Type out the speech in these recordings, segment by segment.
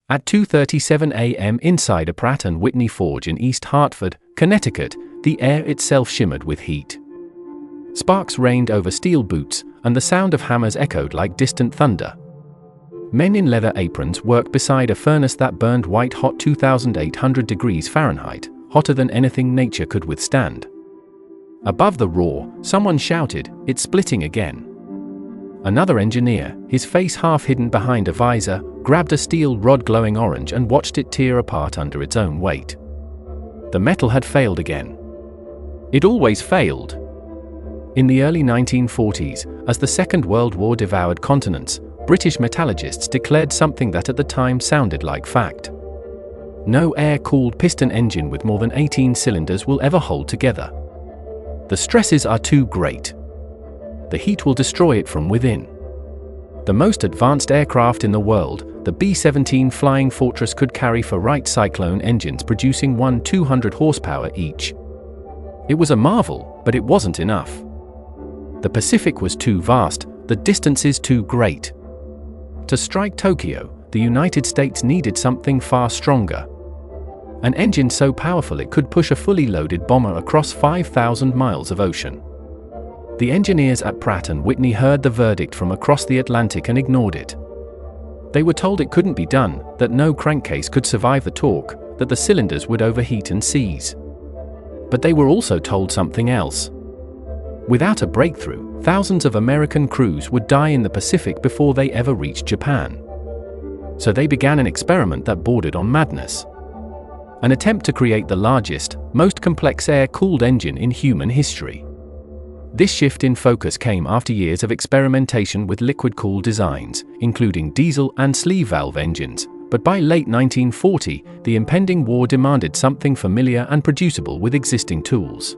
At 2:37 a.m. inside a Pratt Whitney forge in East Hartford, Connecticut, the air itself shimmered with heat. Sparks rained over steel boots, and the sound of hammers echoed like distant thunder. Men in leather aprons worked beside a furnace that burned white-hot 2,800 degrees Fahrenheit, hotter than anything nature could withstand. Above the roar, someone shouted, "It's splitting again." Another engineer, his face half hidden behind a visor, grabbed a steel rod glowing orange and watched it tear apart under its own weight. The metal had failed again. It always failed. In the early 1940s, as the Second World War devoured continents, British metallurgists declared something that at the time sounded like fact. No air-cooled piston engine with more than 18 cylinders will ever hold together. The stresses are too great. The heat will destroy it from within. The most advanced aircraft in the world, the B-29 Flying Fortress, could carry for Wright Cyclone engines producing 200 horsepower each. It was a marvel, but it wasn't enough. The Pacific was too vast, the distances too great. To strike Tokyo, the United States needed something far stronger. An engine so powerful it could push a fully loaded bomber across 5,000 miles of ocean. The engineers at Pratt Whitney heard the verdict from across the Atlantic and ignored it. They were told it couldn't be done, that no crankcase could survive the torque, that the cylinders would overheat and seize. But they were also told something else. Without a breakthrough, thousands of American crews would die in the Pacific before they ever reached Japan. So they began an experiment that bordered on madness. An attempt to create the largest, most complex air-cooled engine in human history. This shift in focus came after years of experimentation with liquid-cooled designs, including diesel and sleeve valve engines, but by late 1940, the impending war demanded something familiar and producible with existing tools.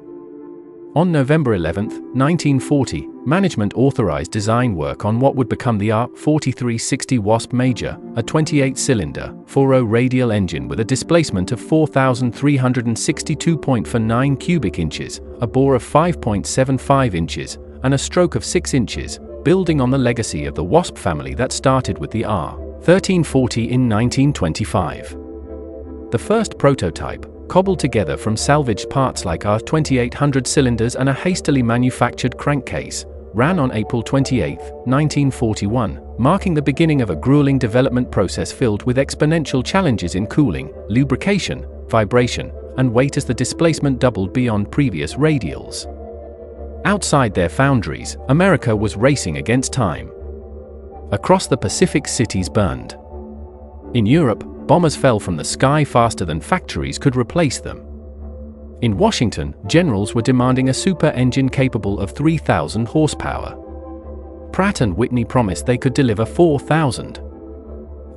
On November 11, 1940, management authorized design work on what would become the R-4360 Wasp Major, a 28-cylinder, 4.0 radial engine with a displacement of 4,362.49 cubic inches, a bore of 5.75 inches, and a stroke of 6 inches, building on the legacy of the Wasp family that started with the R-1340 in 1925. The first prototype, cobbled together from salvaged parts like R-2800 cylinders and a hastily manufactured crankcase, ran on April 28, 1941, marking the beginning of a grueling development process filled with exponential challenges in cooling, lubrication, vibration, and weight as the displacement doubled beyond previous radials. Outside their foundries, America was racing against time. Across the Pacific, cities burned. In Europe, bombers fell from the sky faster than factories could replace them. In Washington, generals were demanding a super engine capable of 3,000 horsepower. Pratt Whitney promised they could deliver 4,000.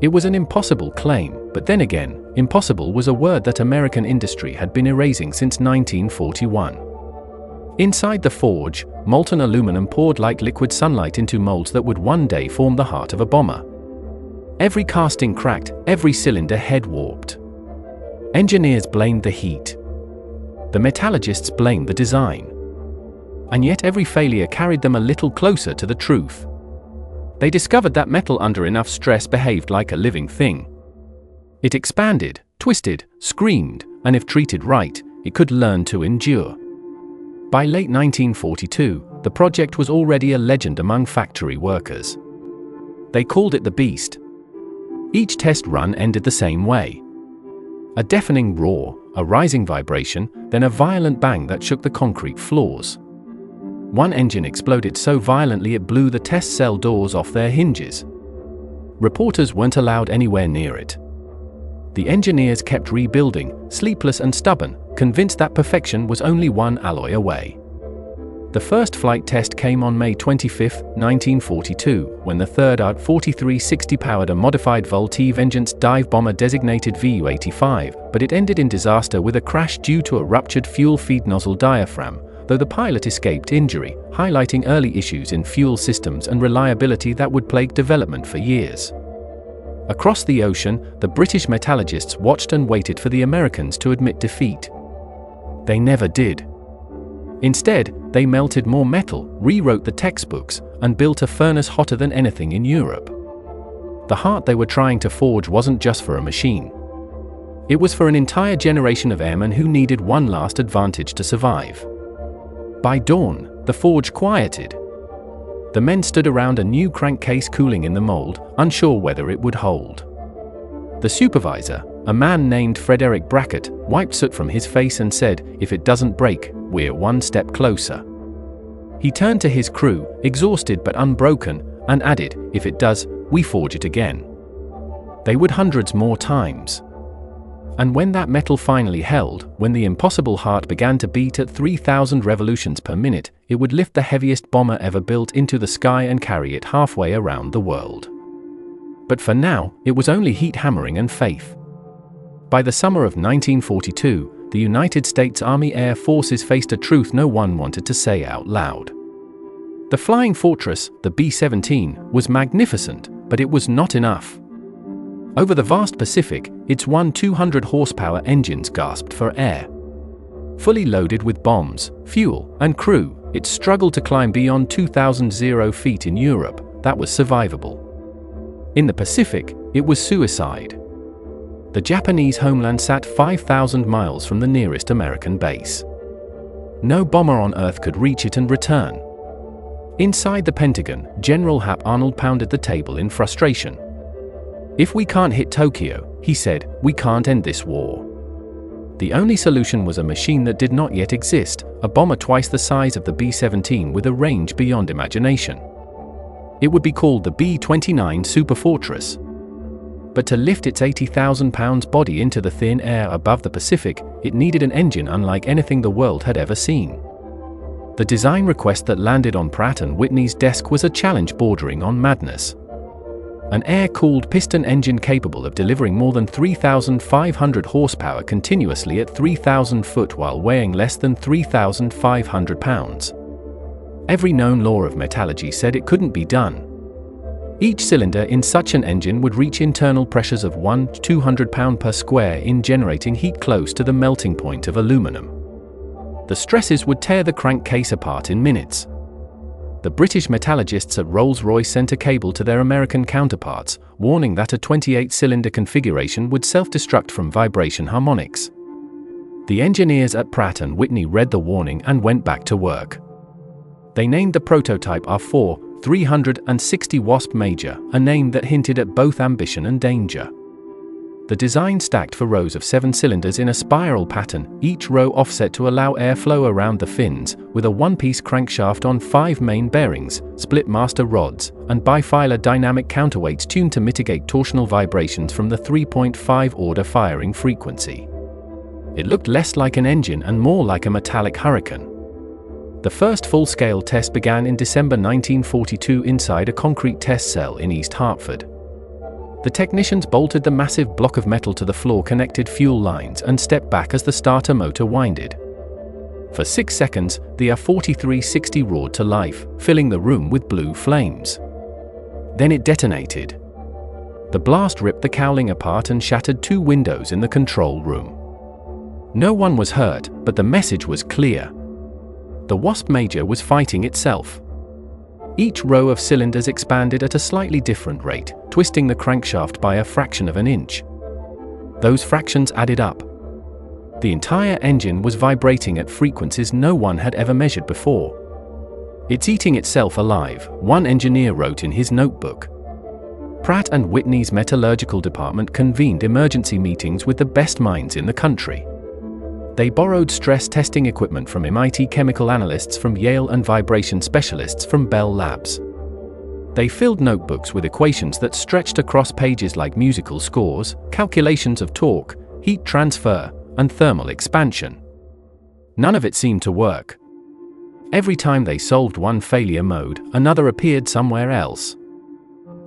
It was an impossible claim, but then again, impossible was a word that American industry had been erasing since 1941. Inside the forge, molten aluminum poured like liquid sunlight into molds that would one day form the heart of a bomber. Every casting cracked, every cylinder head warped. Engineers blamed the heat. The metallurgists blamed the design. And yet every failure carried them a little closer to the truth. They discovered that metal under enough stress behaved like a living thing. It expanded, twisted, screamed, and if treated right, it could learn to endure. By late 1942, the project was already a legend among factory workers. They called it the Beast. Each test run ended the same way. A deafening roar, a rising vibration, then a violent bang that shook the concrete floors. One engine exploded so violently it blew the test cell doors off their hinges. Reporters weren't allowed anywhere near it. The engineers kept rebuilding, sleepless and stubborn, convinced that perfection was only one alloy away. The first flight test came on May 25, 1942, when the third R-4360 powered a modified Vol-Vengeance dive bomber designated VU-85, but it ended in disaster with a crash due to a ruptured fuel feed nozzle diaphragm, though the pilot escaped injury, highlighting early issues in fuel systems and reliability that would plague development for years. Across the ocean, the British metallurgists watched and waited for the Americans to admit defeat. They never did. Instead, they melted more metal, rewrote the textbooks, and built a furnace hotter than anything in Europe. The heart they were trying to forge wasn't just for a machine. It was for an entire generation of airmen who needed one last advantage to survive. By dawn, the forge quieted. The men stood around a new crankcase cooling in the mold, unsure whether it would hold. The supervisor, a man named Frederick Brackett, wiped soot from his face and said, "If it doesn't break, we're one step closer." He turned to his crew, exhausted but unbroken, and added, "If it does, we forge it again." They would hundreds more times. And when that metal finally held, when the impossible heart began to beat at 3,000 revolutions per minute, it would lift the heaviest bomber ever built into the sky and carry it halfway around the world. But for now, it was only heat hammering and faith. By the summer of 1942, the United States Army Air Forces faced a truth no one wanted to say out loud. The flying fortress, the B-17, was magnificent, but it was not enough. Over the vast Pacific, its 200 horsepower engines gasped for air. Fully loaded with bombs, fuel, and crew, it struggled to climb beyond 2,000 feet in Europe. That was survivable. In the Pacific, it was suicide. The Japanese homeland sat 5,000 miles from the nearest American base. No bomber on Earth could reach it and return. Inside the Pentagon, General Hap Arnold pounded the table in frustration. "If we can't hit Tokyo," he said, "we can't end this war." The only solution was a machine that did not yet exist, a bomber twice the size of the B-17 with a range beyond imagination. It would be called the B-29 Superfortress. But to lift its 80,000 pounds body into the thin air above the Pacific, it needed an engine unlike anything the world had ever seen. The design request that landed on Pratt Whitney's desk was a challenge bordering on madness. An air-cooled piston engine capable of delivering more than 3,500 horsepower continuously at 3,000 foot while weighing less than 3,500 pounds. Every known law of metallurgy said it couldn't be done. Each cylinder in such an engine would reach internal pressures of 200 pound per square in generating heat close to the melting point of aluminum. The stresses would tear the crankcase apart in minutes. The British metallurgists at Rolls-Royce sent a cable to their American counterparts, warning that a 28-cylinder configuration would self-destruct from vibration harmonics. The engineers at Pratt Whitney read the warning and went back to work. They named the prototype R4-360 Wasp Major, a name that hinted at both ambition and danger. The design stacked for rows of 7 cylinders in a spiral pattern, each row offset to allow airflow around the fins, with a one-piece crankshaft on 5 main bearings, split master rods, and bifilar dynamic counterweights tuned to mitigate torsional vibrations from the 3.5 order firing frequency. It looked less like an engine and more like a metallic hurricane. The first full-scale test began in December 1942 inside a concrete test cell in East Hartford. The technicians bolted the massive block of metal to the floor-connected fuel lines and stepped back as the starter motor winded. For 6 seconds, the R4360 roared to life, filling the room with blue flames. Then it detonated. The blast ripped the cowling apart and shattered 2 windows in the control room. No one was hurt, but the message was clear. The Wasp Major was fighting itself. Each row of cylinders expanded at a slightly different rate, twisting the crankshaft by a fraction of an inch. Those fractions added up. The entire engine was vibrating at frequencies no one had ever measured before. "It's eating itself alive," one engineer wrote in his notebook. Pratt Whitney's metallurgical department convened emergency meetings with the best minds in the country. They borrowed stress testing equipment from MIT chemical analysts from Yale and vibration specialists from Bell Labs. They filled notebooks with equations that stretched across pages like musical scores, calculations of torque, heat transfer, and thermal expansion. None of it seemed to work. Every time they solved one failure mode, another appeared somewhere else.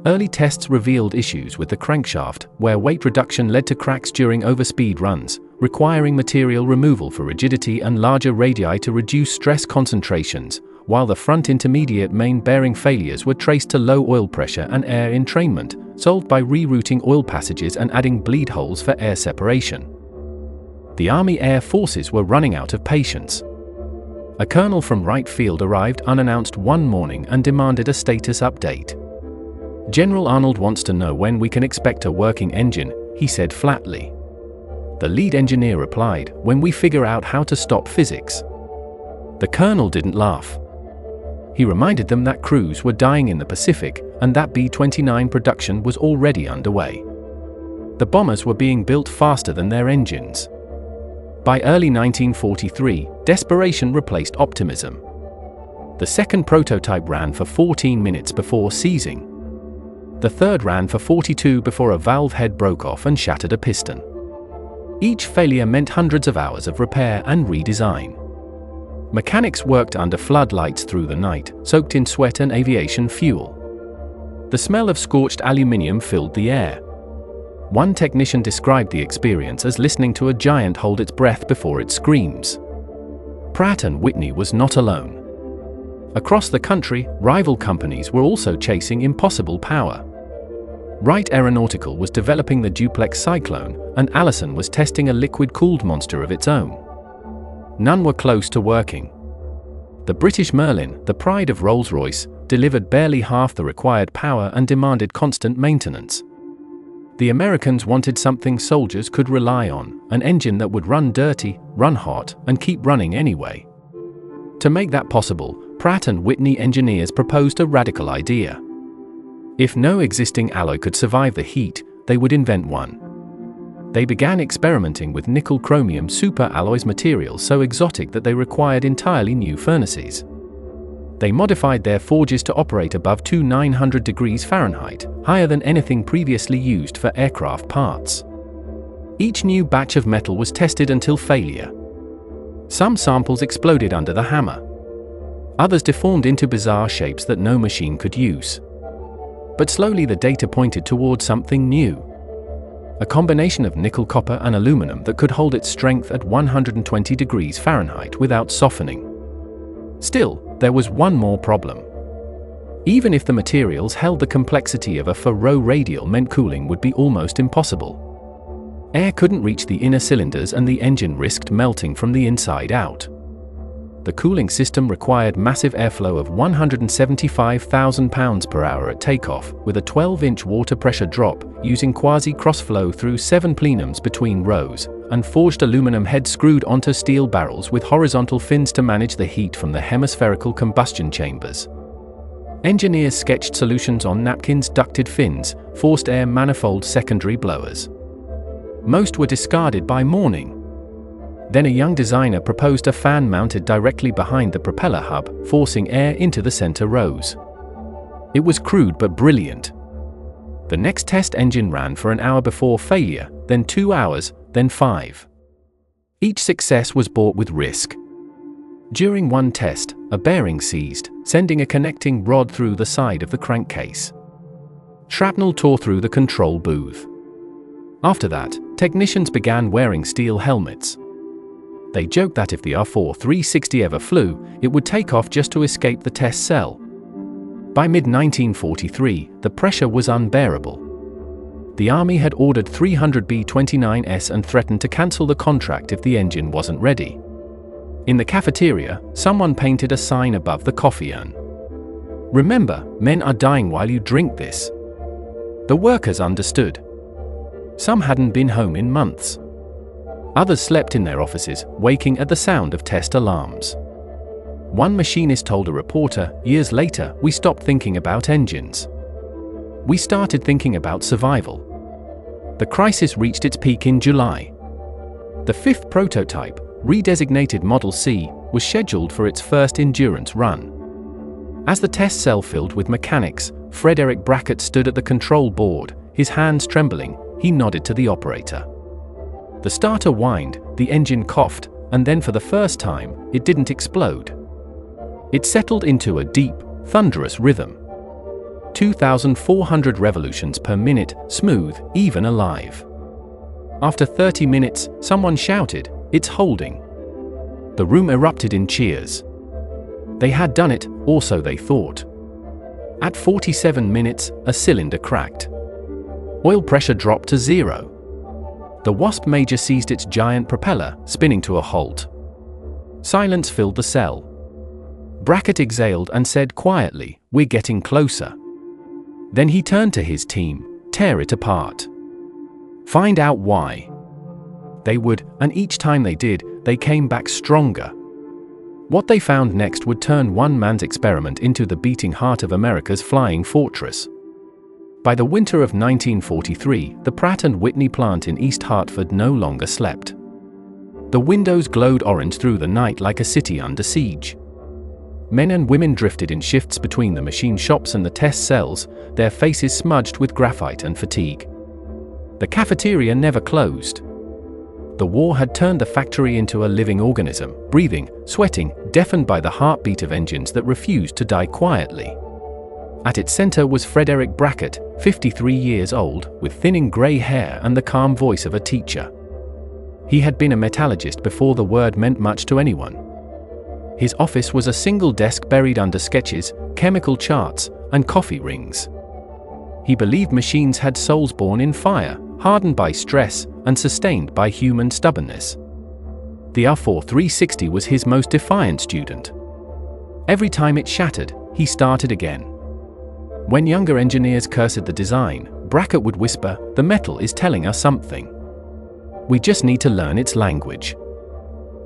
Early tests revealed issues with the crankshaft, where weight reduction led to cracks during overspeed runs, requiring material removal for rigidity and larger radii to reduce stress concentrations, while the front intermediate main bearing failures were traced to low oil pressure and air entrainment, solved by rerouting oil passages and adding bleed holes for air separation. The Army Air Forces were running out of patience. A colonel from Wright Field arrived unannounced one morning and demanded a status update. "General Arnold wants to know when we can expect a working engine," he said flatly. The lead engineer replied, "When we figure out how to stop physics." The colonel didn't laugh. He reminded them that crews were dying in the Pacific and that B-29 production was already underway. The bombers were being built faster than their engines. By early 1943, desperation replaced optimism. The second prototype ran for 14 minutes before seizing. The third ran for 42 before a valve head broke off and shattered a piston. Each failure meant hundreds of hours of repair and redesign. Mechanics worked under floodlights through the night, soaked in sweat and aviation fuel. The smell of scorched aluminium filled the air. One technician described the experience as listening to a giant hold its breath before it screams. Pratt Whitney was not alone. Across the country, rival companies were also chasing impossible power. Wright Aeronautical was developing the duplex Cyclone, and Allison was testing a liquid-cooled monster of its own. None were close to working. The British Merlin, the pride of Rolls-Royce, delivered barely half the required power and demanded constant maintenance. The Americans wanted something soldiers could rely on, an engine that would run dirty, run hot, and keep running anyway. To make that possible, Pratt & Whitney engineers proposed a radical idea. If no existing alloy could survive the heat, they would invent one. They began experimenting with nickel-chromium superalloys materials so exotic that they required entirely new furnaces. They modified their forges to operate above 2900 degrees Fahrenheit, higher than anything previously used for aircraft parts. Each new batch of metal was tested until failure. Some samples exploded under the hammer. Others deformed into bizarre shapes that no machine could use. But slowly the data pointed toward something new. A combination of nickel, copper, and aluminum that could hold its strength at 120 degrees Fahrenheit without softening. Still, there was one more problem. Even if the materials held the complexity of a Faro Radial, meant cooling would be almost impossible. Air couldn't reach the inner cylinders and the engine risked melting from the inside out. The cooling system required massive airflow of 175,000 pounds per hour at takeoff, with a 12-inch water pressure drop, using quasi-crossflow through 7 plenums between rows, and forged aluminum heads screwed onto steel barrels with horizontal fins to manage the heat from the hemispherical combustion chambers. Engineers sketched solutions on napkins, ducted fins, forced air manifold secondary blowers. Most were discarded by morning. Then a young designer proposed a fan mounted directly behind the propeller hub, forcing air into the center rows. It was crude but brilliant. The next test engine ran for an hour before failure, then 2 hours, then 5. Each success was bought with risk. During one test, a bearing seized, sending a connecting rod through the side of the crankcase. Shrapnel tore through the control booth. After that, technicians began wearing steel helmets. They joked that if the R-4 ever flew, it would take off just to escape the test cell. By mid-1943, the pressure was unbearable. The Army had ordered 300 B-29s and threatened to cancel the contract if the engine wasn't ready. In the cafeteria, someone painted a sign above the coffee urn. "Remember, men are dying while you drink this." The workers understood. Some hadn't been home in months. Others slept in their offices, waking at the sound of test alarms. One machinist told a reporter, "Years later, we stopped thinking about engines. We started thinking about survival." The crisis reached its peak in July. The fifth prototype, redesignated Model C, was scheduled for its first endurance run. As the test cell filled with mechanics, Frederick Brackett stood at the control board, his hands trembling. He nodded to the operator. The starter whined, the engine coughed, and then for the first time, it didn't explode. It settled into a deep, thunderous rhythm. 2,400 revolutions per minute, smooth, even alive. After 30 minutes, someone shouted, "It's holding." The room erupted in cheers. They had done it, or so they thought. At 47 minutes, a cylinder cracked. Oil pressure dropped to 0. The Wasp Major seized its giant propeller, spinning to a halt. Silence filled the cell. Brackett exhaled and said quietly, "We're getting closer." Then he turned to his team. Tear it apart. Find out why. They would, and each time they did, they came back stronger. What they found next would turn one man's experiment into the beating heart of America's flying fortress. By the winter of 1943, the Pratt Whitney plant in East Hartford no longer slept. The windows glowed orange through the night like a city under siege. Men and women drifted in shifts between the machine shops and the test cells, their faces smudged with graphite and fatigue. The cafeteria never closed. The war had turned the factory into a living organism, breathing, sweating, deafened by the heartbeat of engines that refused to die quietly. At its center was Frederick Brackett, 53 years old, with thinning gray hair and the calm voice of a teacher. He had been a metallurgist before the word meant much to anyone. His office was a single desk buried under sketches, chemical charts, and coffee rings. He believed machines had souls born in fire, hardened by stress, and sustained by human stubbornness. The R4360 was his most defiant student. Every time it shattered, he started again. When younger engineers cursed the design, Brackett would whisper, "The metal is telling us something. We just need to learn its language."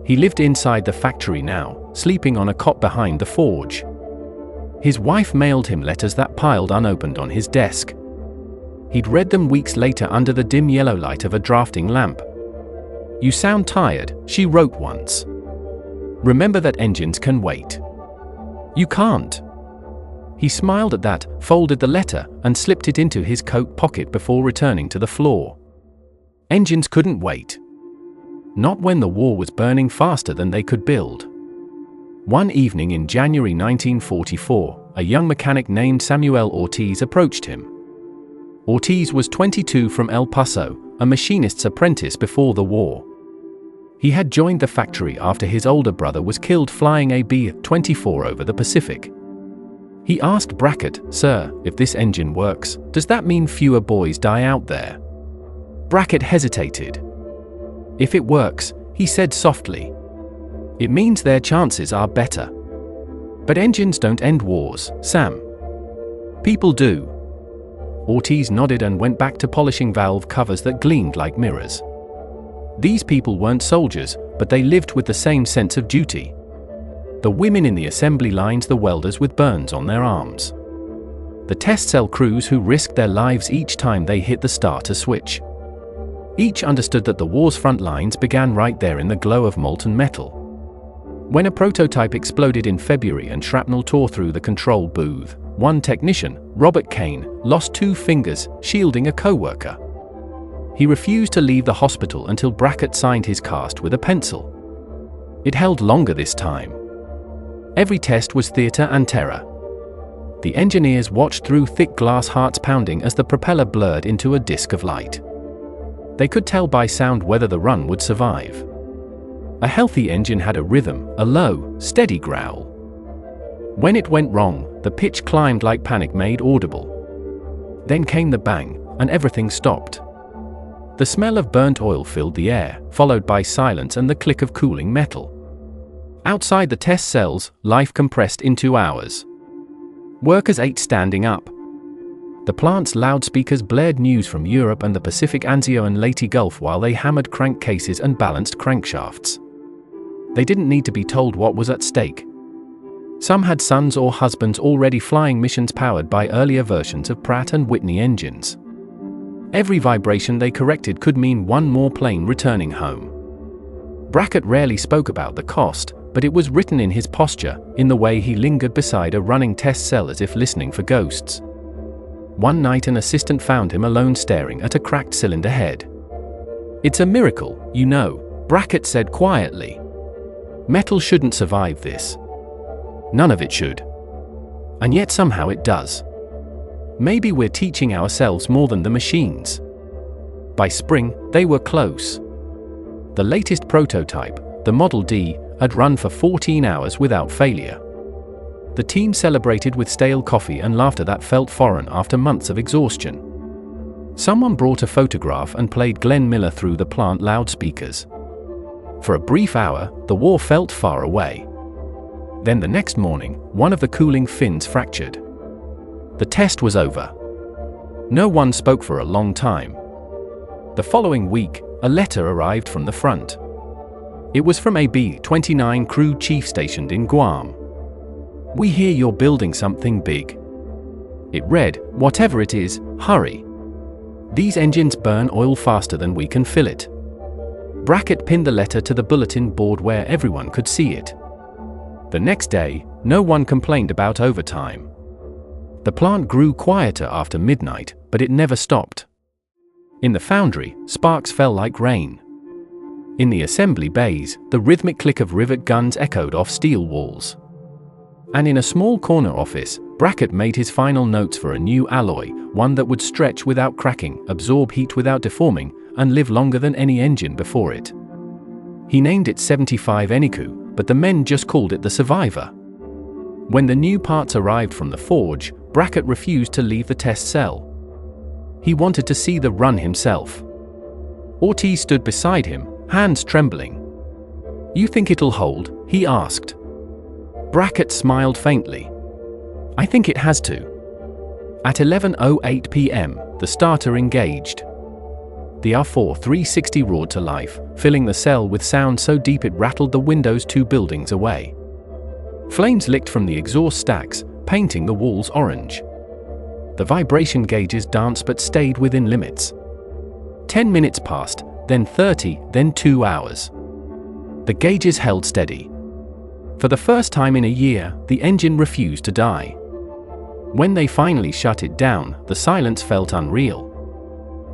He lived inside the factory now, sleeping on a cot behind the forge. His wife mailed him letters that piled unopened on his desk. He'd read them weeks later under the dim yellow light of a drafting lamp. "You sound tired," she wrote once. "Remember that engines can wait. You can't." He smiled at that, folded the letter, and slipped it into his coat pocket before returning to the floor. Engines couldn't wait. Not when the war was burning faster than they could build. One evening in January 1944, a young mechanic named Samuel Ortiz approached him. Ortiz was 22 from El Paso, a machinist's apprentice before the war. He had joined the factory after his older brother was killed flying a B-24 over the Pacific. He asked Brackett, "Sir, if this engine works, does that mean fewer boys die out there?" Brackett hesitated. "If it works," he said softly, "it means their chances are better. But engines don't end wars, Sam. People do." Ortiz nodded and went back to polishing valve covers that gleamed like mirrors. These people weren't soldiers, but they lived with the same sense of duty. The women in the assembly lines, the welders with burns on their arms. The test cell crews who risked their lives each time they hit the starter switch. Each understood that the war's front lines began right there in the glow of molten metal. When a prototype exploded in February and shrapnel tore through the control booth, one technician, Robert Kane, lost 2 fingers, shielding a co-worker. He refused to leave the hospital until Brackett signed his cast with a pencil. It held longer this time. Every test was theater and terror. The engineers watched through thick glass, hearts pounding as the propeller blurred into a disk of light. They could tell by sound whether the run would survive. A healthy engine had a rhythm, a low, steady growl. When it went wrong, the pitch climbed like panic made audible. Then came the bang, and everything stopped. The smell of burnt oil filled the air, followed by silence and the click of cooling metal. Outside the test cells, life compressed into hours. Workers ate standing up. The plant's loudspeakers blared news from Europe and the Pacific, Anzio and Leyte Gulf while they hammered crankcases and balanced crankshafts. They didn't need to be told what was at stake. Some had sons or husbands already flying missions powered by earlier versions of Pratt & Whitney engines. Every vibration they corrected could mean one more plane returning home. Brackett rarely spoke about the cost, but it was written in his posture, in the way he lingered beside a running test cell as if listening for ghosts. One night an assistant found him alone staring at a cracked cylinder head. "It's a miracle, you know," Brackett said quietly. "Metal shouldn't survive this. None of it should. And yet somehow it does. Maybe we're teaching ourselves more than the machines." By spring, they were close. The latest prototype, the Model D, had run for 14 hours without failure. The team celebrated with stale coffee and laughter that felt foreign after months of exhaustion. Someone brought a photograph and played Glenn Miller through the plant loudspeakers. For a brief hour, the war felt far away. Then the next morning, one of the cooling fins fractured. The test was over. No one spoke for a long time. The following week, a letter arrived from the front. It was from a B-29 crew chief stationed in Guam. "We hear you're building something big." It read, "Whatever it is, hurry. These engines burn oil faster than we can fill it." Brackett pinned the letter to the bulletin board where everyone could see it. The next day, no one complained about overtime. The plant grew quieter after midnight, but it never stopped. In the foundry, sparks fell like rain. In the assembly bays, the rhythmic click of rivet guns echoed off steel walls. And in a small corner office, Brackett made his final notes for a new alloy, one that would stretch without cracking, absorb heat without deforming, and live longer than any engine before it. He named it 75 Eniku, but the men just called it the Survivor. When the new parts arrived from the forge, Brackett refused to leave the test cell. He wanted to see the run himself. Ortiz stood beside him, hands trembling. "You think it'll hold?" he asked. Brackett smiled faintly. "I think it has to." At 11:08 p.m., the starter engaged. The R-4-360 roared to life, filling the cell with sound so deep it rattled the windows 2 buildings away. Flames licked from the exhaust stacks, painting the walls orange. The vibration gauges danced but stayed within limits. 10 minutes passed, then 30, then 2 hours. The gauges held steady. For the first time in a year, the engine refused to die. When they finally shut it down, the silence felt unreal.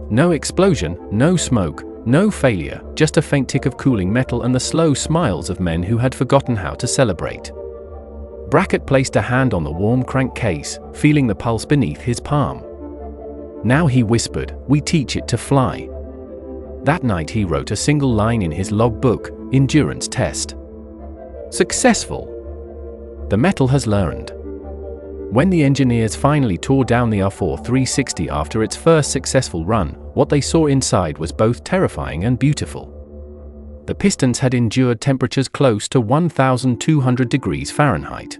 No explosion, no smoke, no failure, just a faint tick of cooling metal and the slow smiles of men who had forgotten how to celebrate. Brackett placed a hand on the warm crankcase, feeling the pulse beneath his palm. Now he whispered, "We teach it to fly." That night he wrote a single line in his logbook, "Endurance test. Successful. The metal has learned." When the engineers finally tore down the R-4-360 after its first successful run, what they saw inside was both terrifying and beautiful. The pistons had endured temperatures close to 1,200 degrees Fahrenheit.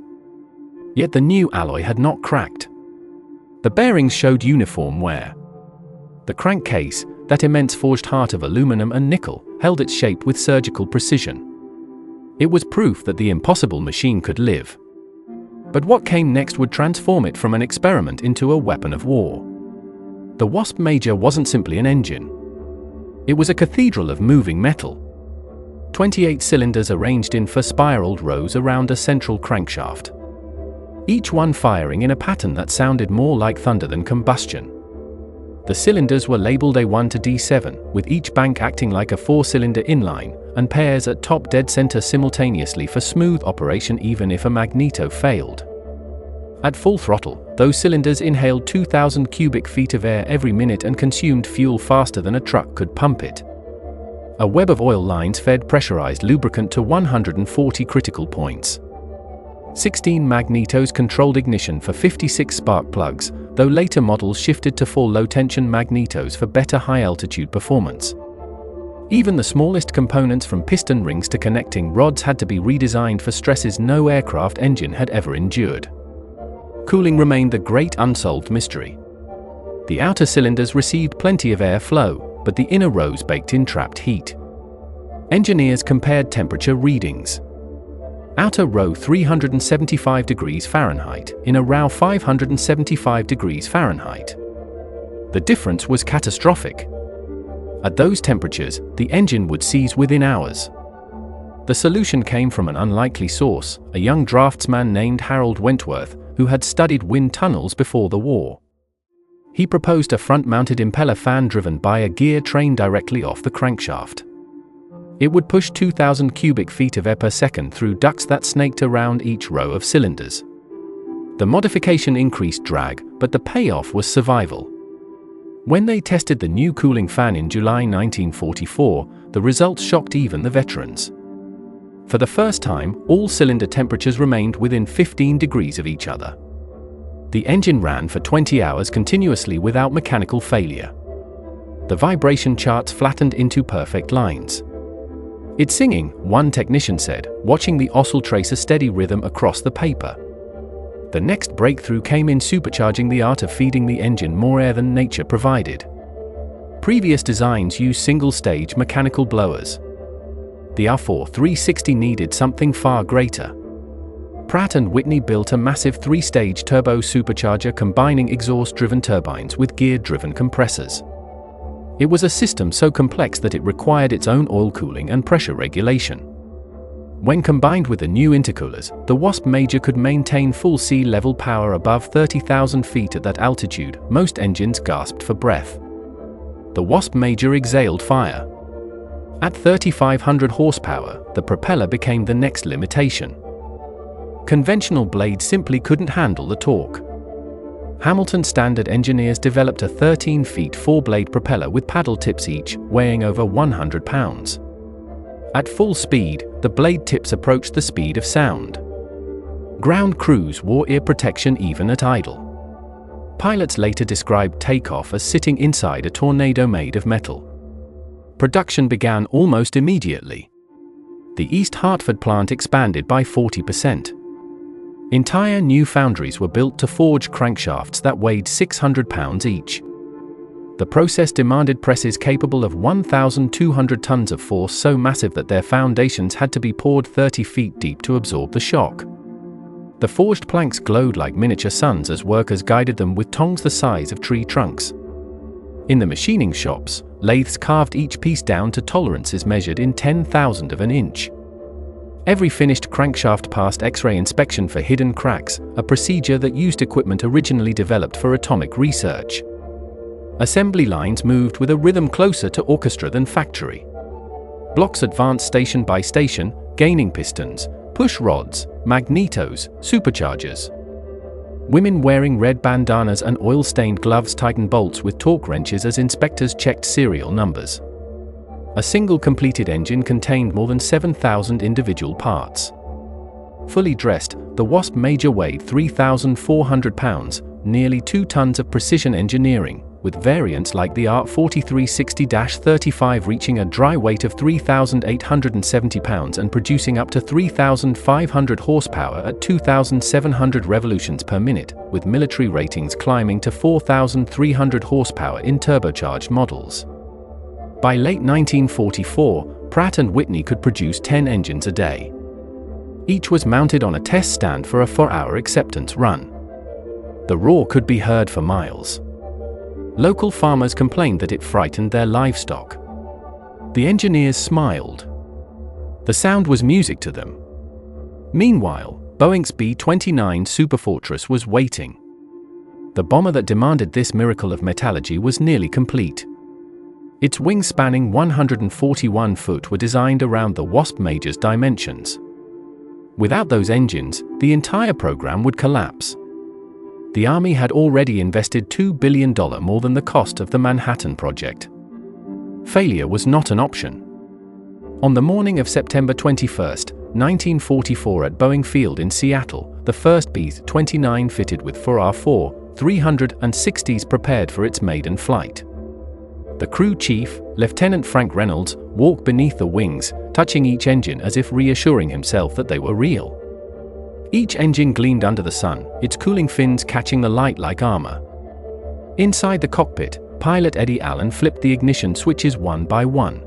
Yet the new alloy had not cracked. The bearings showed uniform wear. The crankcase, that immense forged heart of aluminum and nickel, held its shape with surgical precision. It was proof that the impossible machine could live. But what came next would transform it from an experiment into a weapon of war. The Wasp Major wasn't simply an engine. It was a cathedral of moving metal. 28 cylinders arranged in 4 spiraled rows around a central crankshaft. Each one firing in a pattern that sounded more like thunder than combustion. The cylinders were labeled A1 to D7, with each bank acting like a 4-cylinder inline, and pairs at top dead center simultaneously for smooth operation even if a magneto failed. At full throttle, those cylinders inhaled 2,000 cubic feet of air every minute and consumed fuel faster than a truck could pump it. A web of oil lines fed pressurized lubricant to 140 critical points. 16 magnetos controlled ignition for 56 spark plugs, though later models shifted to 4 low-tension magnetos for better high-altitude performance. Even the smallest components from piston rings to connecting rods had to be redesigned for stresses no aircraft engine had ever endured. Cooling remained the great unsolved mystery. The outer cylinders received plenty of air flow, but the inner rows baked in trapped heat. Engineers compared temperature readings. Outer row 375 degrees Fahrenheit, inner row 575 degrees Fahrenheit. The difference was catastrophic. At those temperatures, the engine would seize within hours. The solution came from an unlikely source, a young draftsman named Harold Wentworth, who had studied wind tunnels before the war. He proposed a front-mounted impeller fan driven by a gear train directly off the crankshaft. It would push 2,000 cubic feet of air per second through ducts that snaked around each row of cylinders. The modification increased drag, but the payoff was survival. When they tested the new cooling fan in July 1944, the results shocked even the veterans. For the first time, all cylinder temperatures remained within 15 degrees of each other. The engine ran for 20 hours continuously without mechanical failure. The vibration charts flattened into perfect lines. "It's singing," one technician said, watching the oscill trace a steady rhythm across the paper. The next breakthrough came in supercharging the art of feeding the engine more air than nature provided. Previous designs used single-stage mechanical blowers. The R4-360 needed something far greater. Pratt Whitney built a massive 3-stage turbo supercharger combining exhaust-driven turbines with gear-driven compressors. It was a system so complex that it required its own oil cooling and pressure regulation. When combined with the new intercoolers, the Wasp Major could maintain full sea level power above 30,000 feet at that altitude. Most engines gasped for breath. The Wasp Major exhaled fire. At 3,500 horsepower, the propeller became the next limitation. Conventional blades simply couldn't handle the torque. Hamilton Standard engineers developed a 13-feet 4-blade propeller with paddle tips each, weighing over 100 pounds. At full speed, the blade tips approached the speed of sound. Ground crews wore ear protection even at idle. Pilots later described takeoff as sitting inside a tornado made of metal. Production began almost immediately. The East Hartford plant expanded by 40%. Entire new foundries were built to forge crankshafts that weighed 600 pounds each. The process demanded presses capable of 1,200 tons of force so massive that their foundations had to be poured 30 feet deep to absorb the shock. The forged planks glowed like miniature suns as workers guided them with tongs the size of tree trunks. In the machining shops, lathes carved each piece down to tolerances measured in 10,000 of an inch. Every finished crankshaft passed X-ray inspection for hidden cracks, a procedure that used equipment originally developed for atomic research. Assembly lines moved with a rhythm closer to orchestra than factory. Blocks advanced station by station, gaining pistons, push rods, magnetos, superchargers. Women wearing red bandanas and oil-stained gloves tightened bolts with torque wrenches as inspectors checked serial numbers. A single completed engine contained more than 7,000 individual parts. Fully dressed, the Wasp Major weighed 3,400 pounds, nearly 2 tons of precision engineering, with variants like the R4360-35 reaching a dry weight of 3,870 pounds and producing up to 3,500 horsepower at 2,700 revolutions per minute, with military ratings climbing to 4,300 horsepower in turbocharged models. By late 1944, Pratt Whitney could produce 10 engines a day. Each was mounted on a test stand for a 4-hour acceptance run. The roar could be heard for miles. Local farmers complained that it frightened their livestock. The engineers smiled. The sound was music to them. Meanwhile, Boeing's B-29 Superfortress was waiting. The bomber that demanded this miracle of metallurgy was nearly complete. Its wings spanning 141 foot were designed around the Wasp Major's dimensions. Without those engines, the entire program would collapse. The Army had already invested $2 billion more than the cost of the Manhattan Project. Failure was not an option. On the morning of September 21, 1944 at Boeing Field in Seattle, the first B-29 fitted with 4 R4-360s prepared for its maiden flight. The crew chief, Lieutenant Frank Reynolds, walked beneath the wings, touching each engine as if reassuring himself that they were real. Each engine gleamed under the sun, its cooling fins catching the light like armor. Inside the cockpit, pilot Eddie Allen flipped the ignition switches one by one.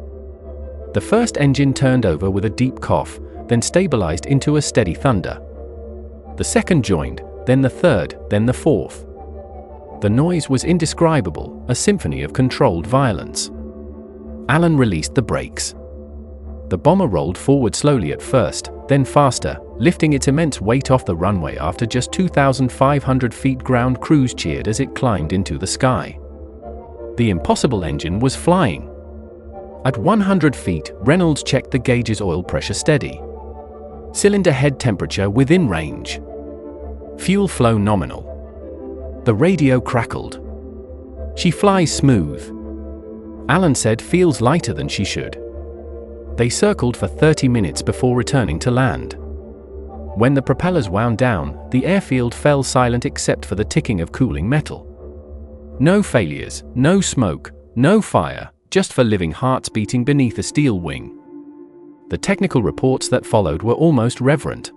The first engine turned over with a deep cough, then stabilized into a steady thunder. The second joined, then the third, then the fourth. The noise was indescribable, a symphony of controlled violence. Allen released the brakes. The bomber rolled forward slowly at first, then faster, lifting its immense weight off the runway after just 2,500 feet. Ground crews cheered as it climbed into the sky. The impossible engine was flying. At 100 feet, Reynolds checked the gauge's oil pressure steady. Cylinder head temperature within range. Fuel flow nominal. The radio crackled. "She flies smooth," Allen said. "Feels lighter than she should." They circled for 30 minutes before returning to land. When the propellers wound down, the airfield fell silent except for the ticking of cooling metal. No failures, no smoke, no fire, just for living hearts beating beneath a steel wing. The technical reports that followed were almost reverent.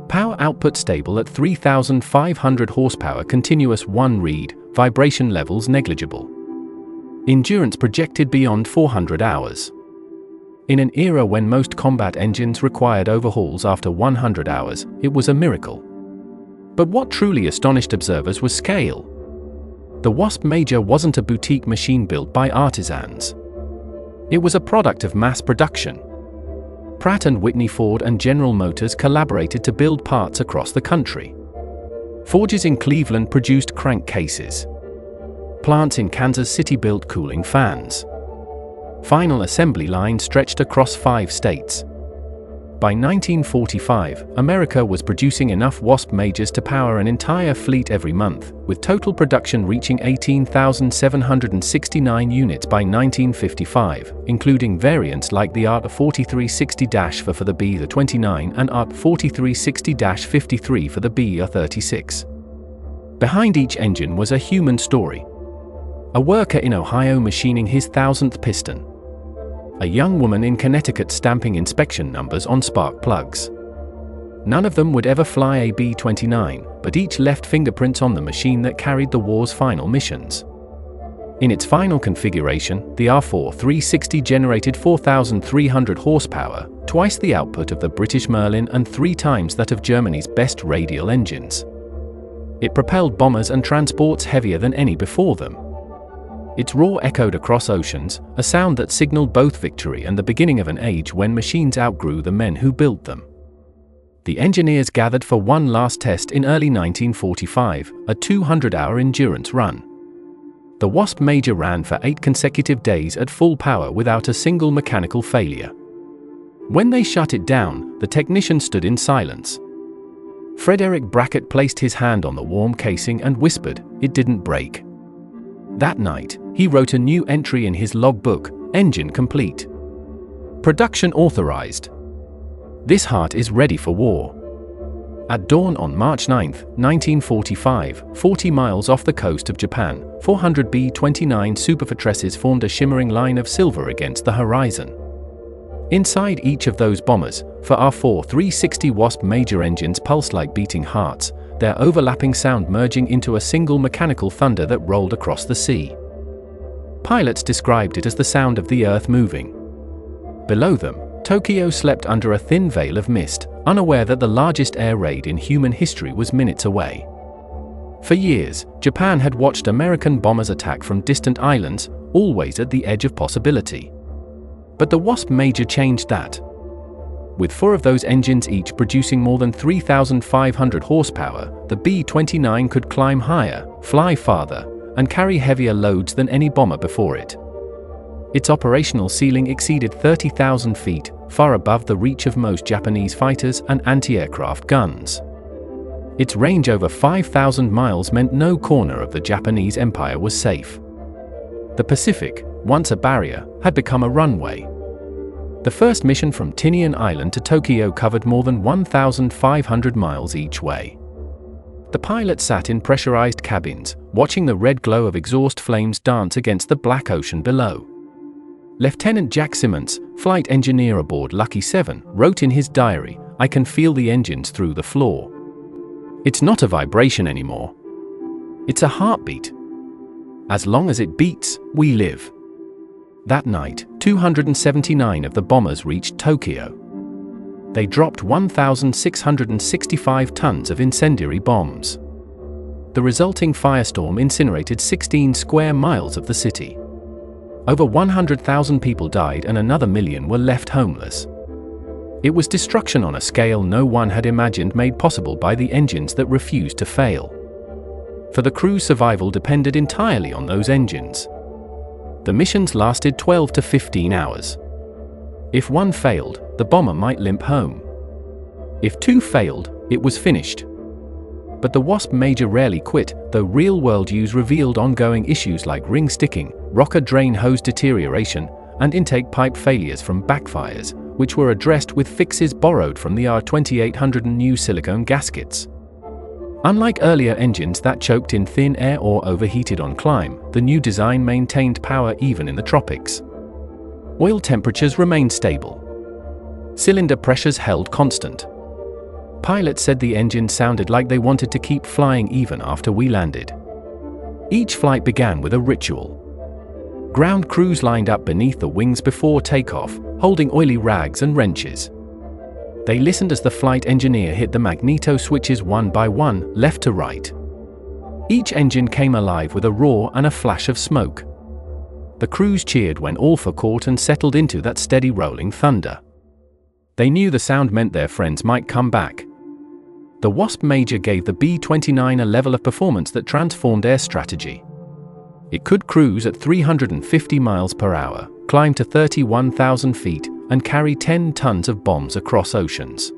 Power output stable at 3,500 horsepower, continuous 1 read, vibration levels negligible. Endurance projected beyond 400 hours. In an era when most combat engines required overhauls after 100 hours, it was a miracle. But what truly astonished observers was scale. The Wasp Major wasn't a boutique machine built by artisans. It was a product of mass production. Pratt Whitney, Ford, and General Motors collaborated to build parts across the country. Forges in Cleveland produced crankcases. Plants in Kansas City built cooling fans. Final assembly line stretched across 5 states. By 1945, America was producing enough Wasp Majors to power an entire fleet every month, with total production reaching 18,769 units by 1955, including variants like the ART 4360-4 for the B-29 and ART 4360-53 for the B-36. Behind each engine was a human story. A worker in Ohio machining his 1,000th piston. A young woman in Connecticut stamping inspection numbers on spark plugs. None of them would ever fly a B-29, but each left fingerprints on the machine that carried the war's final missions. In its final configuration, the R4 360 generated 4,300 horsepower, twice the output of the British Merlin and 3 times that of Germany's best Radial engines. It propelled bombers and transports heavier than any before them. Its roar echoed across oceans, a sound that signaled both victory and the beginning of an age when machines outgrew the men who built them. The engineers gathered for one last test in early 1945, a 200-hour endurance run. The Wasp Major ran for 8 consecutive days at full power without a single mechanical failure. When they shut it down, the technician stood in silence. Frederick Brackett placed his hand on the warm casing and whispered, "It didn't break." That night, he wrote a new entry in his logbook, "Engine complete. Production authorized. This heart is ready for war." At dawn on March 9, 1945, 40 miles off the coast of Japan, 400 B-29 Superfortresses formed a shimmering line of silver against the horizon. Inside each of those bombers, for R4 360 Wasp Major engines pulsed like beating hearts, their overlapping sound merging into a single mechanical thunder that rolled across the sea. Pilots described it as the sound of the earth moving. Below them, Tokyo slept under a thin veil of mist, unaware that the largest air raid in human history was minutes away. For years, Japan had watched American bombers attack from distant islands, always at the edge of possibility. But the Wasp Major changed that. With 4 of those engines each producing more than 3,500 horsepower, the B-29 could climb higher, fly farther, and carry heavier loads than any bomber before it. Its operational ceiling exceeded 30,000 feet, far above the reach of most Japanese fighters and anti-aircraft guns. Its range over 5,000 miles meant no corner of the Japanese Empire was safe. The Pacific, once a barrier, had become a runway. The first mission from Tinian Island to Tokyo covered more than 1,500 miles each way. The pilot sat in pressurized cabins, watching the red glow of exhaust flames dance against the black ocean below. Lieutenant Jack Simmons, flight engineer aboard Lucky 7, wrote in his diary, "I can feel the engines through the floor. It's not a vibration anymore. It's a heartbeat. As long as it beats, we live." That night, 279 of the bombers reached Tokyo. They dropped 1,665 tons of incendiary bombs. The resulting firestorm incinerated 16 square miles of the city. Over 100,000 people died and another million were left homeless. It was destruction on a scale no one had imagined, made possible by the engines that refused to fail. For the crew's survival depended entirely on those engines. The missions lasted 12 to 15 hours. If one failed, the bomber might limp home. If 2 failed, it was finished. But the Wasp Major rarely quit, though real-world use revealed ongoing issues like ring sticking, rocker drain hose deterioration, and intake pipe failures from backfires, which were addressed with fixes borrowed from the R2800 and new silicone gaskets. Unlike earlier engines that choked in thin air or overheated on climb, the new design maintained power even in the tropics. Oil temperatures remained stable. Cylinder pressures held constant. Pilots said the engine sounded like they wanted to keep flying even after we landed. Each flight began with a ritual. Ground crews lined up beneath the wings before takeoff, holding oily rags and wrenches. They listened as the flight engineer hit the magneto switches one by one, left to right. Each engine came alive with a roar and a flash of smoke. The crews cheered when all four caught and settled into that steady rolling thunder. They knew the sound meant their friends might come back. The Wasp Major gave the B-29 a level of performance that transformed air strategy. It could cruise at 350 miles per hour, climb to 31,000 feet, and carry 10 tons of bombs across oceans.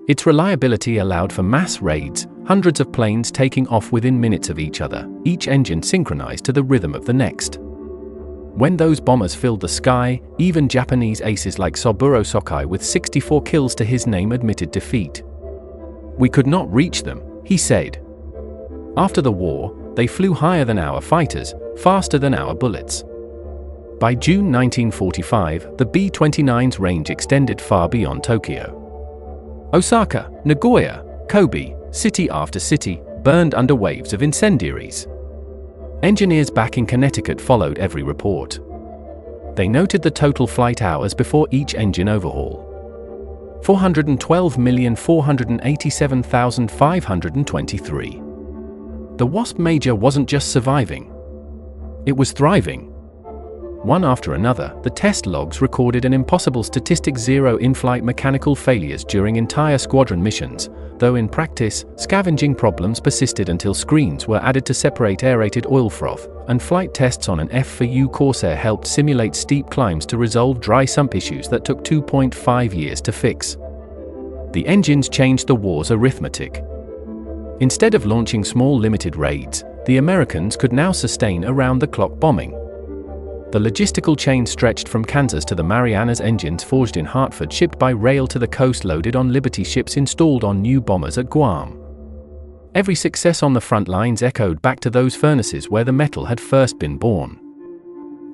Its reliability allowed for mass raids, hundreds of planes taking off within minutes of each other, each engine synchronized to the rhythm of the next. When those bombers filled the sky, even Japanese aces like Soburo Sokai with 64 kills to his name admitted defeat. "We could not reach them," he said. After the war, they flew higher than our fighters, faster than our bullets. By June 1945, the B-29's range extended far beyond Tokyo. Osaka, Nagoya, Kobe, city after city, burned under waves of incendiaries. Engineers back in Connecticut followed every report. They noted the total flight hours before each engine overhaul. 412,487,523. The Wasp Major wasn't just surviving. It was thriving. One after another, the test logs recorded an impossible statistic: 0 in-flight mechanical failures during entire squadron missions, though in practice, scavenging problems persisted until screens were added to separate aerated oil froth, and flight tests on an F4U Corsair helped simulate steep climbs to resolve dry sump issues that took 2.5 years to fix. The engines changed the war's arithmetic. Instead of launching small limited raids, the Americans could now sustain around-the-clock bombing. The logistical chain stretched from Kansas to the Marianas, engines forged in Hartford shipped by rail to the coast, loaded on Liberty ships installed on new bombers at Guam. Every success on the front lines echoed back to those furnaces where the metal had first been born.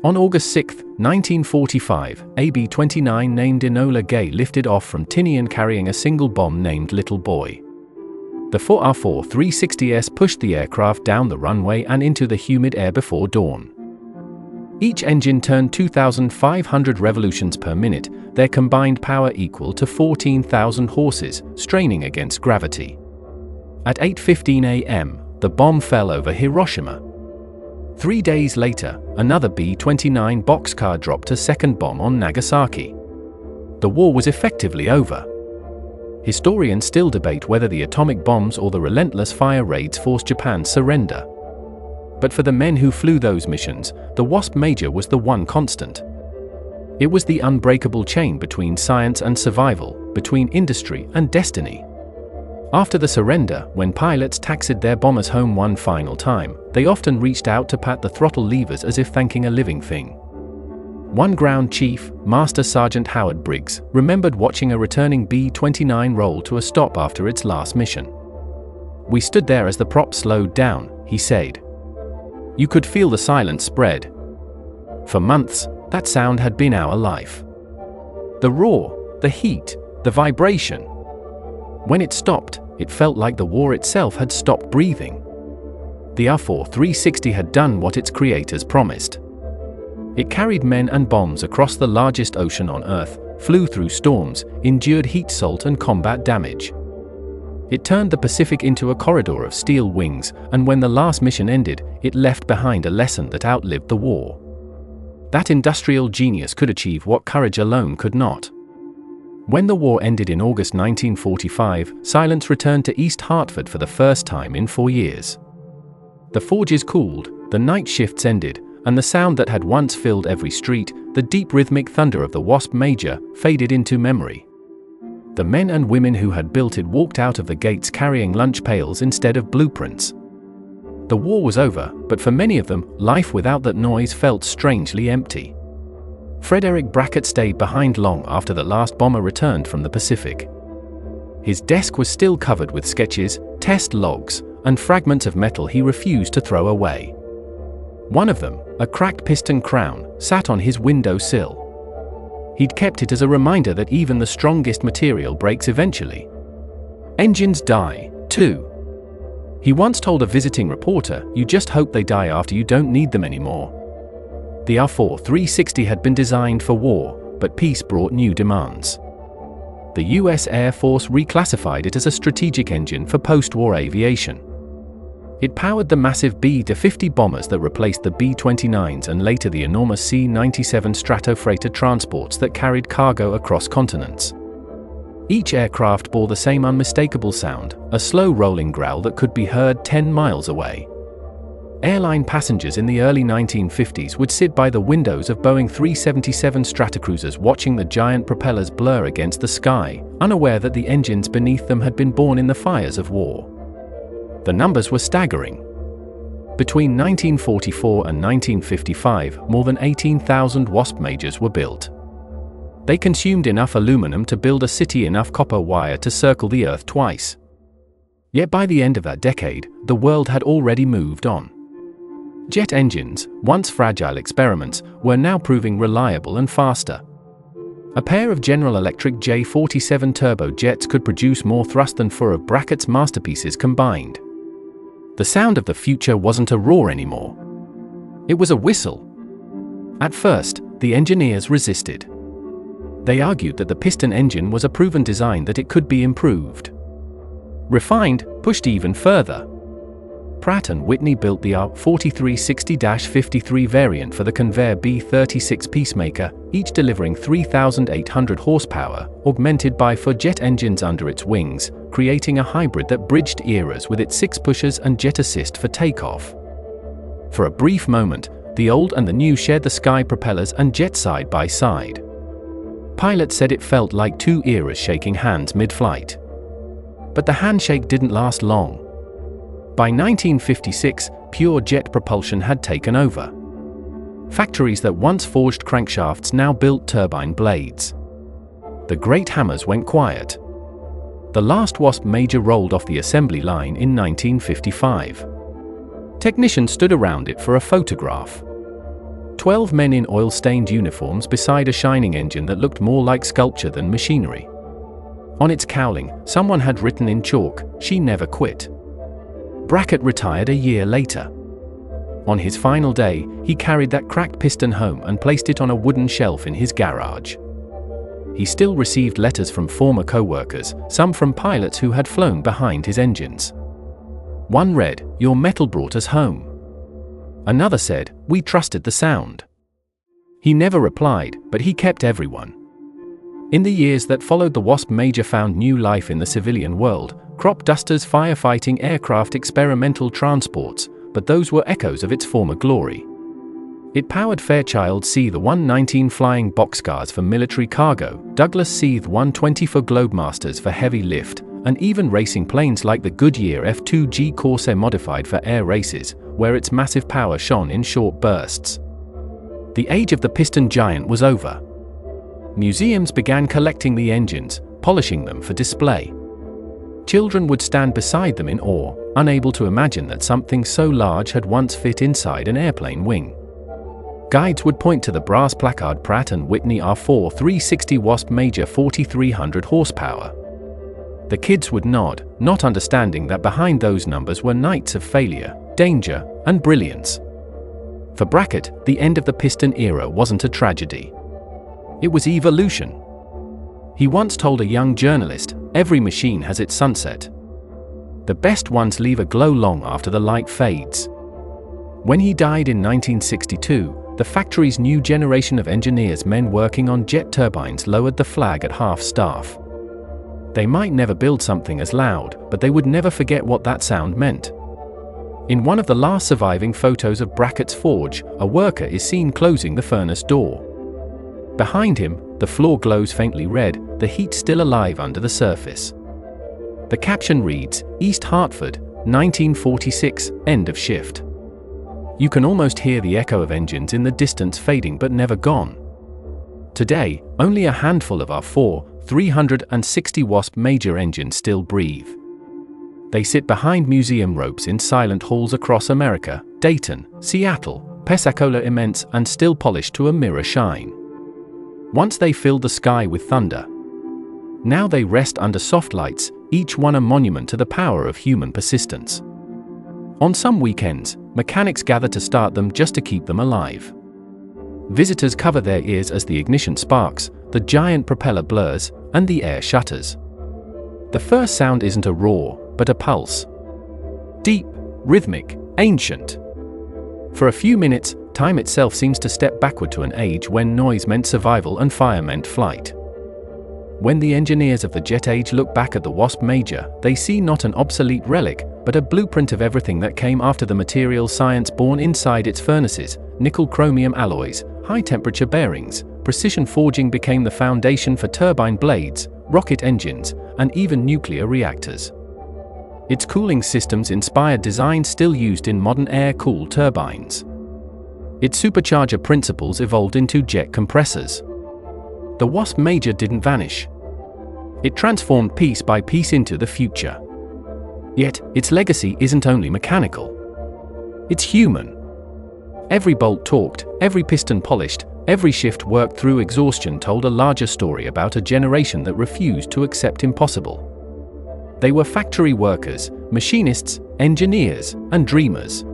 On August 6, 1945, a B-29 named Enola Gay lifted off from Tinian carrying a single bomb named Little Boy. The 4R-4 360S pushed the aircraft down the runway and into the humid air before dawn. Each engine turned 2,500 revolutions per minute, their combined power equal to 14,000 horses, straining against gravity. At 8:15 a.m., the bomb fell over Hiroshima. 3 days later, another B-29 boxcar dropped a second bomb on Nagasaki. The war was effectively over. Historians still debate whether the atomic bombs or the relentless fire raids forced Japan's surrender. But for the men who flew those missions, the Wasp Major was the one constant. It was the unbreakable chain between science and survival, between industry and destiny. After the surrender, when pilots taxied their bombers home one final time, they often reached out to pat the throttle levers as if thanking a living thing. One ground chief, Master Sergeant Howard Briggs, remembered watching a returning B-29 roll to a stop after its last mission. "We stood there as the prop slowed down," he said. "You could feel the silence spread. For months, that sound had been our life. The roar, the heat, the vibration. When it stopped, it felt like the war itself had stopped breathing." The R-4 360 had done what its creators promised. It carried men and bombs across the largest ocean on Earth, flew through storms, endured heat, salt, and combat damage. It turned the Pacific into a corridor of steel wings, and when the last mission ended, it left behind a lesson that outlived the war. That industrial genius could achieve what courage alone could not. When the war ended in August 1945, silence returned to East Hartford for the first time in 4 years. The forges cooled, the night shifts ended, and the sound that had once filled every street, the deep rhythmic thunder of the Wasp Major, faded into memory. The men and women who had built it walked out of the gates carrying lunch pails instead of blueprints. The war was over, but for many of them, life without that noise felt strangely empty. Frederick Brackett stayed behind long after the last bomber returned from the Pacific. His desk was still covered with sketches, test logs, and fragments of metal he refused to throw away. One of them, a cracked piston crown, sat on his window sill. He'd kept it as a reminder that even the strongest material breaks eventually. Engines die, too. He once told a visiting reporter, "You just hope they die after you don't need them anymore." The R-4-360 had been designed for war, but peace brought new demands. The US Air Force reclassified it as a strategic engine for post-war aviation. It powered the massive B-50 bombers that replaced the B-29s and later the enormous C-97 Stratofreighter transports that carried cargo across continents. Each aircraft bore the same unmistakable sound, a slow rolling growl that could be heard 10 miles away. Airline passengers in the early 1950s would sit by the windows of Boeing 377 Stratocruisers watching the giant propellers blur against the sky, unaware that the engines beneath them had been born in the fires of war. The numbers were staggering. Between 1944 and 1955, more than 18,000 Wasp Majors were built. They consumed enough aluminum to build a city, enough copper wire to circle the Earth twice. Yet by the end of that decade, the world had already moved on. Jet engines, once fragile experiments, were now proving reliable and faster. A pair of General Electric J47 turbojets could produce more thrust than four of Brackett's masterpieces combined. The sound of the future wasn't a roar anymore. It was a whistle. At first, the engineers resisted. They argued that the piston engine was a proven design, that it could be improved. Refined, pushed even further. Pratt Whitney built the R-4360-53 variant for the Convair B-36 Peacemaker, each delivering 3,800 horsepower, augmented by four jet engines under its wings, creating a hybrid that bridged eras with its 6 pushers and jet assist for takeoff. For a brief moment, the old and the new shared the sky propellers and jet side by side. Pilots said it felt like two eras shaking hands mid-flight. But the handshake didn't last long. By 1956, pure jet propulsion had taken over. Factories that once forged crankshafts now built turbine blades. The great hammers went quiet. The last Wasp Major rolled off the assembly line in 1955. Technicians stood around it for a photograph. 12 men in oil-stained uniforms beside a shining engine that looked more like sculpture than machinery. On its cowling, someone had written in chalk, "She never quit." Brackett retired a year later. On his final day, he carried that cracked piston home and placed it on a wooden shelf in his garage. He still received letters from former co-workers, some from pilots who had flown behind his engines. One read, "Your metal brought us home." Another said, "We trusted the sound." He never replied, but he kept everyone. In the years that followed, the Wasp Major found new life in the civilian world: crop dusters, firefighting, aircraft, experimental transports, but those were echoes of its former glory. It powered Fairchild C-119 flying boxcars for military cargo, Douglas C-120 for Globemasters for heavy lift, and even racing planes like the Goodyear F-2G Corsair modified for air races, where its massive power shone in short bursts. The age of the piston giant was over. Museums began collecting the engines, polishing them for display. Children would stand beside them in awe, unable to imagine that something so large had once fit inside an airplane wing. Guides would point to the brass placard Pratt Whitney R-4-360 Wasp Major 4,300 horsepower. The kids would nod, not understanding that behind those numbers were nights of failure, danger, and brilliance. For Brackett, the end of the piston era wasn't a tragedy. It was evolution. He once told a young journalist, "Every machine has its sunset. The best ones leave a glow long after the light fades." When he died in 1962, the factory's new generation of engineers, men working on jet turbines, lowered the flag at half-staff. They might never build something as loud, but they would never forget what that sound meant. In one of the last surviving photos of Brackett's forge, a worker is seen closing the furnace door. Behind him, the floor glows faintly red, the heat still alive under the surface. The caption reads, "East Hartford, 1946, end of shift." You can almost hear the echo of engines in the distance fading but never gone. Today, only a handful of our 4,360 Wasp Major engines still breathe. They sit behind museum ropes in silent halls across America, Dayton, Seattle, Pensacola immense and still polished to a mirror shine. Once they filled the sky with thunder. Now they rest under soft lights, each one a monument to the power of human persistence. On some weekends, mechanics gather to start them just to keep them alive. Visitors cover their ears as the ignition sparks, the giant propeller blurs, and the air shutters. The first sound isn't a roar, but a pulse. Deep, rhythmic, ancient. For a few minutes, time itself seems to step backward to an age when noise meant survival and fire meant flight. When the engineers of the jet age look back at the Wasp Major, they see not an obsolete relic, but a blueprint of everything that came after. The material science born inside its furnaces, nickel-chromium alloys, high-temperature bearings, precision forging became the foundation for turbine blades, rocket engines, and even nuclear reactors. Its cooling systems inspired designs still used in modern air-cooled turbines. Its supercharger principles evolved into jet compressors. The Wasp Major didn't vanish. It transformed piece by piece into the future. Yet, its legacy isn't only mechanical. It's human. Every bolt torqued, every piston polished, every shift worked through exhaustion told a larger story about a generation that refused to accept impossible. They were factory workers, machinists, engineers, and dreamers.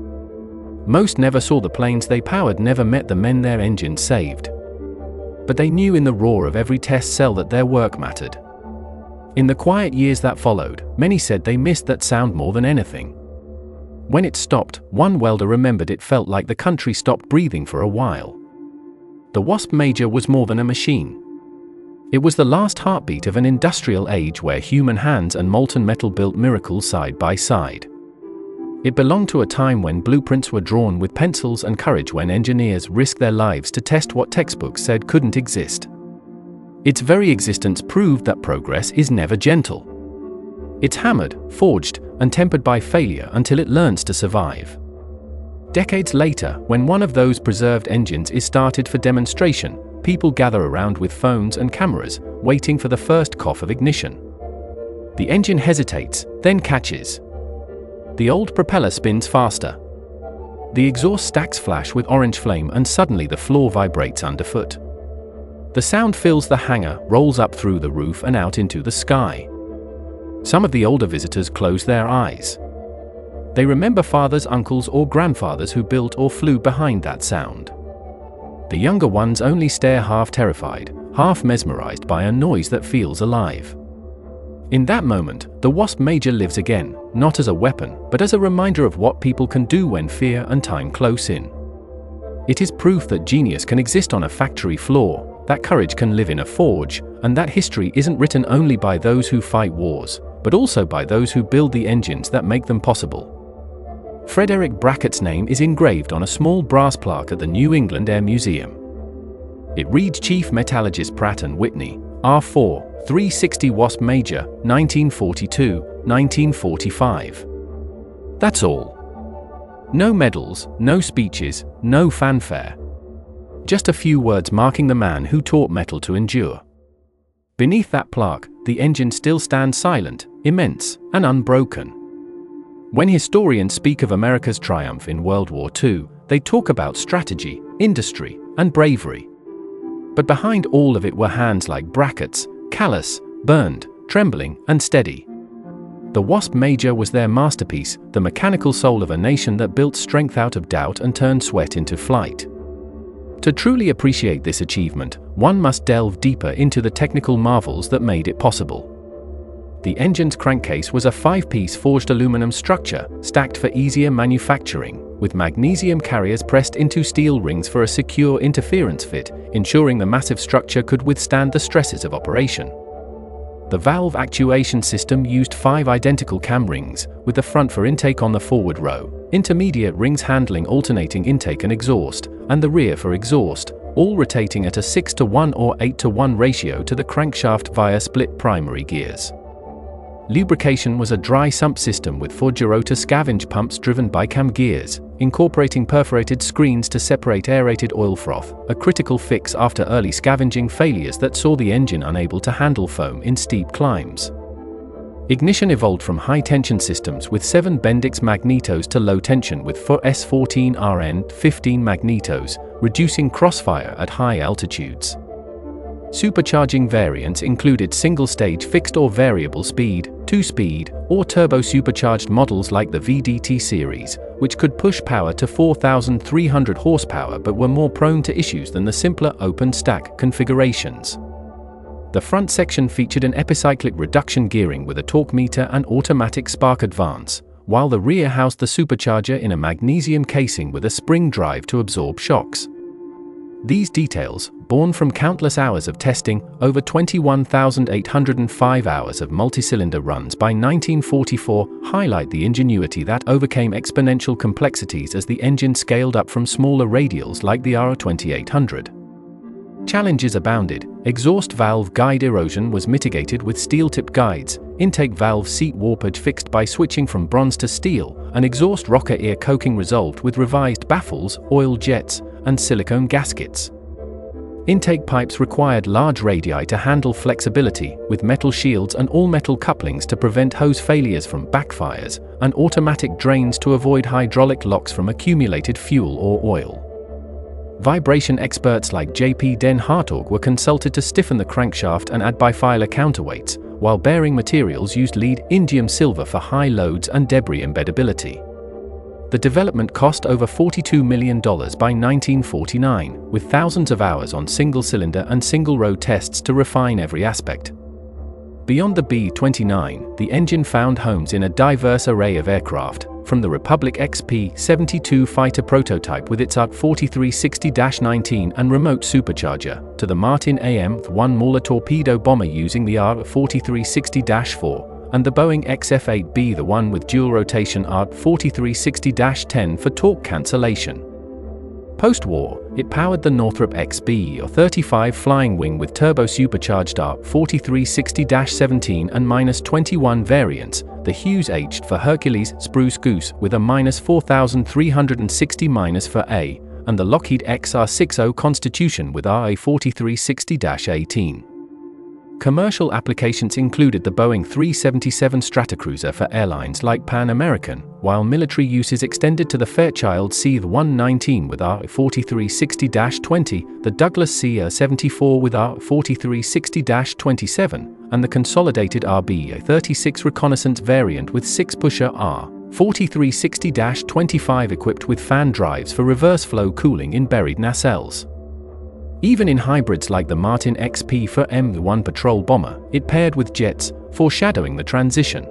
Most never saw the planes they powered, never met the men their engines saved. But they knew in the roar of every test cell that their work mattered. In the quiet years that followed, many said they missed that sound more than anything. When it stopped, one welder remembered it felt like the country stopped breathing for a while. The Wasp Major was more than a machine. It was the last heartbeat of an industrial age where human hands and molten metal built miracles side by side. It belonged to a time when blueprints were drawn with pencils and courage, when engineers risked their lives to test what textbooks said couldn't exist. Its very existence proved that progress is never gentle. It's hammered, forged, and tempered by failure until it learns to survive. Decades later, when one of those preserved engines is started for demonstration, people gather around with phones and cameras, waiting for the first cough of ignition. The engine hesitates, then catches. The old propeller spins faster. The exhaust stacks flash with orange flame, and suddenly the floor vibrates underfoot. The sound fills the hangar, rolls up through the roof and out into the sky. Some of the older visitors close their eyes. They remember fathers, uncles, or grandfathers who built or flew behind that sound. The younger ones only stare, half terrified, half mesmerized by a noise that feels alive. In that moment, the Wasp Major lives again, not as a weapon, but as a reminder of what people can do when fear and time close in. It is proof that genius can exist on a factory floor, that courage can live in a forge, and that history isn't written only by those who fight wars, but also by those who build the engines that make them possible. Frederick Brackett's name is engraved on a small brass plaque at the New England Air Museum. It reads Chief Metallurgist Pratt Whitney, R4, 360 Wasp Major, 1942-1945. That's all. No medals, no speeches, no fanfare. Just a few words marking the man who taught metal to endure. Beneath that plaque, the engine still stands silent, immense, and unbroken. When historians speak of America's triumph in World War II, they talk about strategy, industry, and bravery. But behind all of it were hands like Brackett's, callous, burned, trembling, and steady. The Wasp Major was their masterpiece, the mechanical soul of a nation that built strength out of doubt and turned sweat into flight. To truly appreciate this achievement, one must delve deeper into the technical marvels that made it possible. The engine's crankcase was a 5-piece forged aluminum structure, stacked for easier manufacturing, with magnesium carriers pressed into steel rings for a secure interference fit, ensuring the massive structure could withstand the stresses of operation. The valve actuation system used 5 identical cam rings, with the front for intake on the forward row, intermediate rings handling alternating intake and exhaust, and the rear for exhaust, all rotating at a 6:1 or 8:1 ratio to the crankshaft via split primary gears. Lubrication was a dry sump system with 4 Girotta scavenge pumps driven by cam gears, incorporating perforated screens to separate aerated oil froth, a critical fix after early scavenging failures that saw the engine unable to handle foam in steep climbs. Ignition evolved from high-tension systems with 7 Bendix magnetos to low-tension with 4 S14RN15 magnetos, reducing crossfire at high altitudes. Supercharging variants included single-stage fixed or variable speed, two-speed, or turbo-supercharged models like the VDT series, which could push power to 4,300 horsepower but were more prone to issues than the simpler open-stack configurations. The front section featured an epicyclic reduction gearing with a torque meter and automatic spark advance, while the rear housed the supercharger in a magnesium casing with a spring drive to absorb shocks. These details, born from countless hours of testing, over 21,805 hours of multi-cylinder runs by 1944, highlight the ingenuity that overcame exponential complexities as the engine scaled up from smaller radials like the RO2800. Challenges abounded. Exhaust valve guide erosion was mitigated with steel-tip guides, intake valve seat warpage fixed by switching from bronze to steel, and exhaust rocker ear coking resolved with revised baffles, oil jets, and silicone gaskets. Intake pipes required large radii to handle flexibility, with metal shields and all-metal couplings to prevent hose failures from backfires, and automatic drains to avoid hydraulic locks from accumulated fuel or oil. Vibration experts like J.P. Den Hartog were consulted to stiffen the crankshaft and add bifilar counterweights, while bearing materials used lead indium silver for high loads and debris embeddability. The development cost over $42 million by 1949, with thousands of hours on single-cylinder and single-row tests to refine every aspect. Beyond the B-29, the engine found homes in a diverse array of aircraft, from the Republic XP-72 fighter prototype with its ARC-4360-19 and remote supercharger, to the Martin AM-1 Mauler torpedo bomber using the ARC-4360-4, and the Boeing XF-8B, the one with dual rotation ARC-4360-10 for torque cancellation. Post-war, it powered the Northrop XB-35 flying wing with turbo-supercharged ARC-4360-17 and -21 variants, the Hughes H for Hercules Spruce Goose with a -4360- for A, and the Lockheed XR-60 Constitution with RA-4360-18. Commercial applications included the Boeing 377 Stratocruiser for airlines like Pan American, while military use is extended to the Fairchild C-119 with RA-4360-20, the Douglas C-74 with RA-4360-27, and the consolidated RB-36 reconnaissance variant with 6-pusher RA-4360-25 equipped with fan drives for reverse flow cooling in buried nacelles. Even in hybrids like the Martin XP for M1 patrol bomber, it paired with jets, foreshadowing the transition.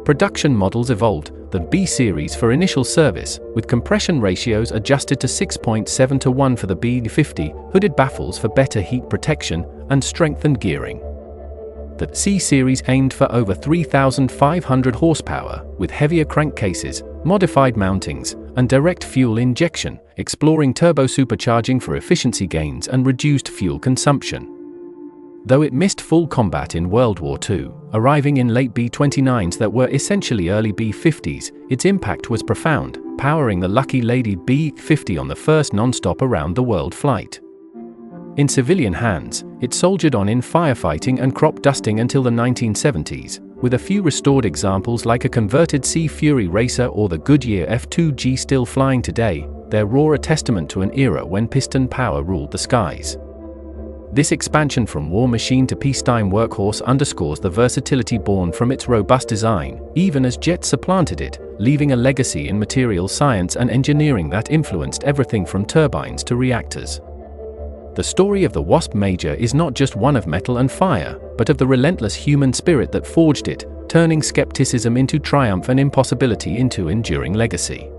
Production models evolved, the B series for initial service, with compression ratios adjusted to 6.7:1 for the B-50, hooded baffles for better heat protection, and strengthened gearing. The C series aimed for over 3,500 horsepower, with heavier crankcases, modified mountings, and direct fuel injection, exploring turbo-supercharging for efficiency gains and reduced fuel consumption. Though it missed full combat in World War II, arriving in late B-29s that were essentially early B-50s, its impact was profound, powering the Lucky Lady B-50 on the first non-stop around-the-world flight. In civilian hands, it soldiered on in firefighting and crop dusting until the 1970s, with a few restored examples like a converted Sea Fury racer or the Goodyear F2G still flying today, their raw a testament to an era when piston power ruled the skies. This expansion from war machine to peacetime workhorse underscores the versatility born from its robust design, even as jets supplanted it, leaving a legacy in material science and engineering that influenced everything from turbines to reactors. The story of the Wasp Major is not just one of metal and fire, but of the relentless human spirit that forged it, turning skepticism into triumph and impossibility into enduring legacy.